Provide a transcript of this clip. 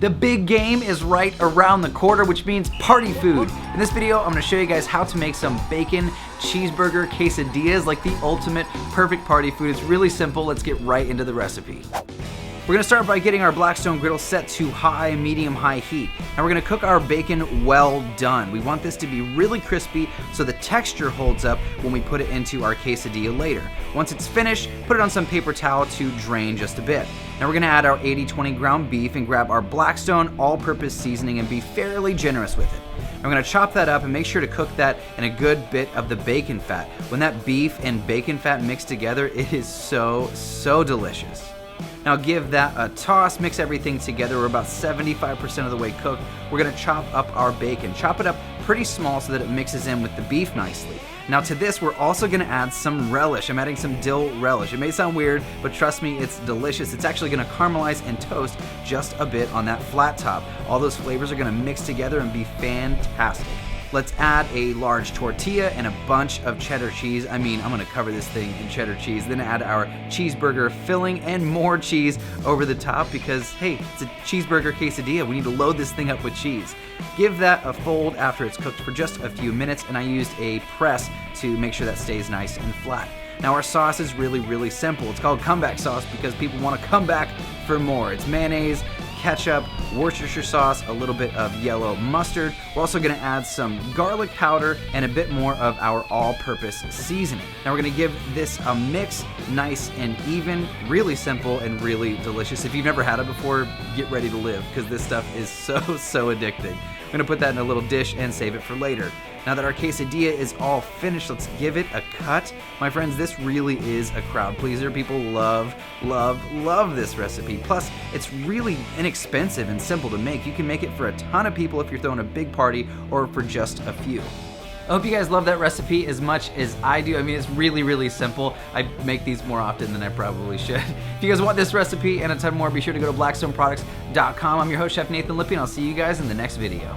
The big game is right around the corner, which means party food. In this video, I'm gonna show you guys how to make some bacon cheeseburger quesadillas, like the ultimate perfect party food. It's really simple. Let's get right into the recipe. We're gonna start by getting our Blackstone Griddle set to high, medium, high heat. And we're gonna cook our bacon well done. We want this to be really crispy so the texture holds up when we put it into our quesadilla later. Once it's finished, put it on some paper towel to drain just a bit. Now we're gonna add our 80-20 ground beef and grab our Blackstone all-purpose seasoning and be fairly generous with it. I'm gonna chop that up and make sure to cook that in a good bit of the bacon fat. When that beef and bacon fat mix together, it is so delicious. Now give that a toss, mix everything together. We're about 75% of the way cooked. We're gonna chop up our bacon. Chop it up pretty small so that it mixes in with the beef nicely. Now to this, we're also gonna add some relish. I'm adding some dill relish. It may sound weird, but trust me, it's delicious. It's actually gonna caramelize and toast just a bit on that flat top. All those flavors are gonna mix together and be fantastic. Let's add a large tortilla and a bunch of cheddar cheese. I'm gonna cover this thing in cheddar cheese. Then add our cheeseburger filling and more cheese over the top because, hey, it's a cheeseburger quesadilla. We need to load this thing up with cheese. Give that a fold after it's cooked for just a few minutes, and I used a press to make sure that stays nice and flat. Now our sauce is really simple. It's called comeback sauce because people want to come back for more. It's mayonnaise, ketchup, Worcestershire sauce, a little bit of yellow mustard. We're also gonna add some garlic powder and a bit more of our all-purpose seasoning. Now we're gonna give this a mix, nice and even, really simple and really delicious. If you've never had it before, get ready to live because this stuff is so addicting. I'm gonna put that in a little dish and save it for later. Now that our quesadilla is all finished, let's give it a cut. My friends, this really is a crowd pleaser. People love this recipe. Plus, it's really inexpensive and simple to make. You can make it for a ton of people if you're throwing a big party or for just a few. I hope you guys love that recipe as much as I do. It's really simple. I make these more often than I probably should. If you guys want this recipe and a ton more, be sure to go to blackstoneproducts.com. I'm your host, Chef Nathan Lippy, and I'll see you guys in the next video.